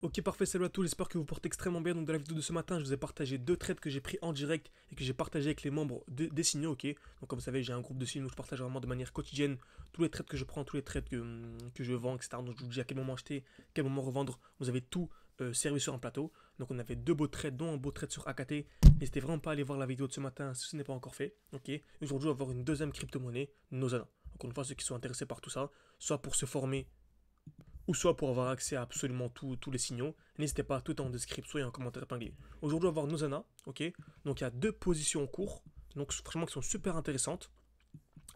Ok, parfait, salut à tous, j'espère que vous portez extrêmement bien. Donc dans la vidéo de ce matin, je vous ai partagé deux trades que j'ai pris en direct et que j'ai partagé avec les membres des signaux, ok. Donc comme vous savez, j'ai un groupe de signaux où je partage vraiment de manière quotidienne tous les trades que je prends, tous les trades que je vends, etc. Donc je vous dis à quel moment acheter, quel moment revendre, vous avez tout servi sur un plateau. Donc on avait deux beaux trades, dont un beau trade sur AKT. N'hésitez vraiment pas à aller voir la vidéo de ce matin si ce n'est pas encore fait, ok. Aujourd'hui, on va voir une deuxième crypto-monnaie, Nozana. Encore une fois, ceux qui sont intéressés par tout ça, soit pour se former ou soit pour avoir accès à absolument tous les signaux. N'hésitez pas, tout en description et en commentaire épinglé. Aujourd'hui, on va voir Nozana, ok. Donc il y a deux positions en cours, donc franchement qui sont super intéressantes.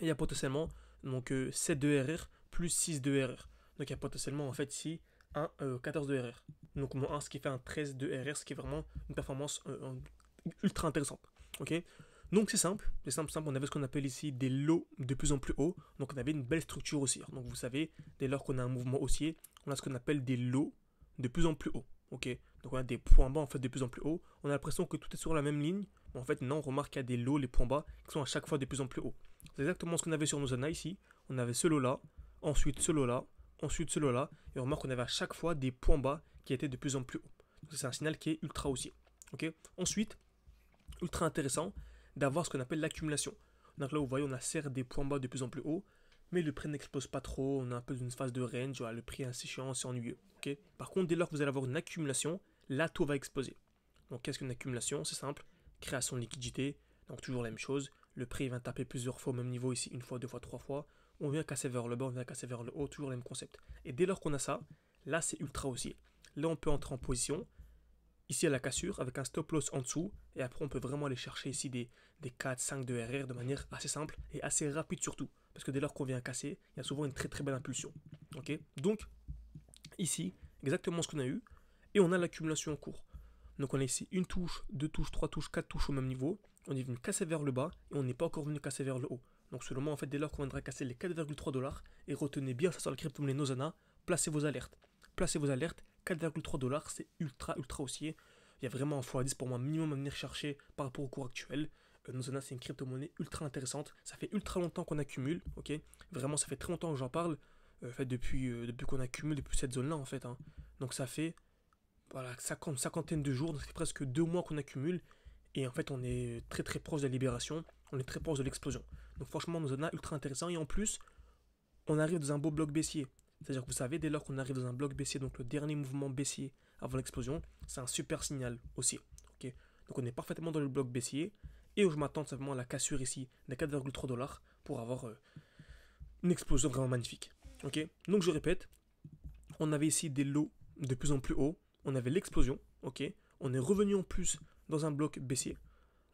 Et il y a potentiellement donc 7 de RR plus 6 de RR. Donc il y a potentiellement en fait ici un 14 de RR. Donc moins 1, ce qui fait un 13 de RR, ce qui est vraiment une performance ultra intéressante. Ok. Donc c'est simple. On avait ce qu'on appelle ici des lots de plus en plus hauts. Donc on avait une belle structure haussière. Donc vous savez, dès lors qu'on a un mouvement haussier, on a ce qu'on appelle des lots de plus en plus hauts. Ok. Donc on a des points bas en fait de plus en plus hauts. On a l'impression que tout est sur la même ligne. Mais en fait non, on remarque qu'il y a des lots, les points bas, qui sont à chaque fois de plus en plus hauts. C'est exactement ce qu'on avait sur Nozana ici. On avait ce lot là, ensuite ce lot là, ensuite ce lot là. Et on remarque qu'on avait à chaque fois des points bas qui étaient de plus en plus hauts. C'est un signal qui est ultra haussier. Ok. Ensuite, ultra intéressant d'avoir ce qu'on appelle l'accumulation. Donc là, vous voyez, on a certes des points bas de plus en plus haut, mais le prix n'explose pas trop. On a un peu une phase de range. Voilà, le prix est assez chiant, c'est ennuyeux. Okay. Par contre, dès lors que vous allez avoir une accumulation, là, tout va exploser. Donc, qu'est-ce qu'une accumulation? C'est simple. Création de liquidité. Donc, toujours la même chose. Le prix va taper plusieurs fois au même niveau ici, une fois, deux fois, trois fois. On vient casser vers le bas, on vient casser vers le haut, toujours le même concept. Et dès lors qu'on a ça, là, c'est ultra haussier. Là, on peut entrer en position. Ici à la cassure avec un stop loss en dessous et après on peut vraiment aller chercher ici des 4, 5 de RR de manière assez simple et assez rapide surtout parce que dès lors qu'on vient casser, il y a souvent une très très belle impulsion. Ok. Donc ici, exactement ce qu'on a eu et on a l'accumulation en cours. Donc on a ici une touche, deux touches, trois touches, quatre touches au même niveau. On est venu casser vers le bas et on n'est pas encore venu casser vers le haut. Donc seulement en fait dès lors qu'on viendra casser les 4,3 $, et retenez bien ça sur la crypto-monnaie Nozana, placez vos alertes. Placez vos alertes, 4,3 $, c'est ultra haussier. Il y a vraiment un x10 pour moi minimum à venir chercher par rapport au cours actuel. Nozana, c'est une crypto-monnaie ultra intéressante. Ça fait ultra longtemps qu'on accumule, ok. Vraiment, ça fait très longtemps que j'en parle. En fait, depuis qu'on accumule, depuis cette zone-là, en fait. Hein. Donc ça fait voilà, cinquantaine de jours, donc c'est presque 2 mois qu'on accumule. Et en fait, on est très très proche de la libération. On est très proche de l'explosion. Donc franchement, Nozana, ultra intéressant. Et en plus, on arrive dans un beau bloc baissier. C'est-à-dire que vous savez, dès lors qu'on arrive dans un bloc baissier, donc le dernier mouvement baissier avant l'explosion, c'est un super signal aussi. Okay. Donc on est parfaitement dans le bloc baissier. Et je m'attends simplement à la cassure ici des 4,3 $ pour avoir une explosion vraiment magnifique. Okay. Donc je répète, on avait ici des lots de plus en plus hauts. On avait l'explosion. Okay. On est revenu en plus dans un bloc baissier.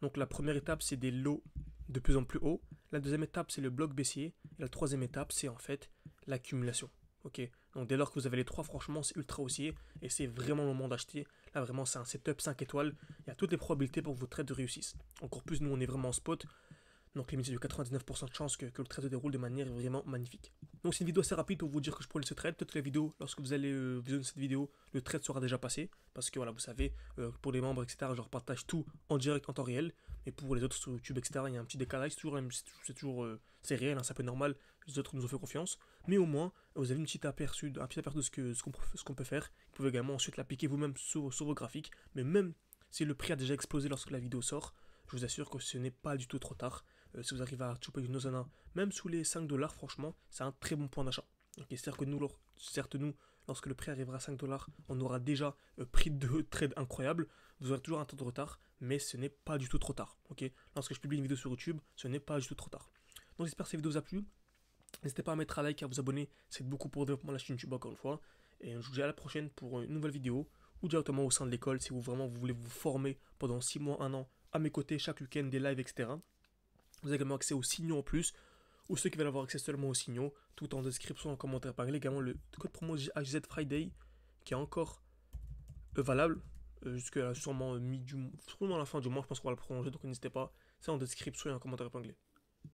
Donc la première étape, c'est des lots de plus en plus hauts. La deuxième étape, c'est le bloc baissier. Et la troisième étape, c'est en fait l'accumulation. Ok. Donc dès lors que vous avez les trois, franchement, c'est ultra haussier. Et c'est vraiment le moment d'acheter. Là, vraiment, c'est un setup 5 étoiles. Il y a toutes les probabilités pour que vos trades réussissent. Encore plus, nous, on est vraiment en spot. Donc limite, c'est de 99% de chance que le trade se déroule de manière vraiment magnifique. Donc c'est une vidéo assez rapide pour vous dire que je prends ce trade. Peut-être que la vidéo, lorsque vous allez visionner cette vidéo, le trade sera déjà passé. Parce que voilà, vous savez, pour les membres, etc., je partage tout en direct, en temps réel. Et pour les autres sur YouTube, etc., il y a un petit décalage. C'est réel, hein, c'est un peu normal. Les autres nous ont fait confiance. Mais au moins, vous avez un petit aperçu de ce qu'on peut faire. Vous pouvez également ensuite l'appliquer vous-même sur vos graphiques. Mais même si le prix a déjà explosé lorsque la vidéo sort, je vous assure que ce n'est pas du tout trop tard. Si vous arrivez à choper une Nozana, même sous les 5 $, franchement, c'est un très bon point d'achat. Okay, certes, nous, lorsque le prix arrivera à 5 $, on aura déjà pris deux trades incroyables. Vous aurez toujours un temps de retard, mais ce n'est pas du tout trop tard. Okay, lorsque je publie une vidéo sur YouTube, ce n'est pas du tout trop tard. Donc j'espère que cette vidéo vous a plu. N'hésitez pas à mettre un like et à vous abonner, c'est beaucoup pour le développement de la chaîne YouTube encore une fois. Et je vous dis à la prochaine pour une nouvelle vidéo ou directement au sein de l'école si vous voulez vous former pendant 6 mois, 1 an à mes côtés chaque week-end, des lives, etc. Vous avez également accès aux signaux en plus, ou ceux qui veulent avoir accès seulement aux signaux, tout en description, en commentaire épinglé. Également le code promo HZ Friday qui est encore valable jusqu'à sûrement sûrement à la fin du mois. Je pense qu'on va le prolonger, donc n'hésitez pas. C'est en description et en commentaire épinglé.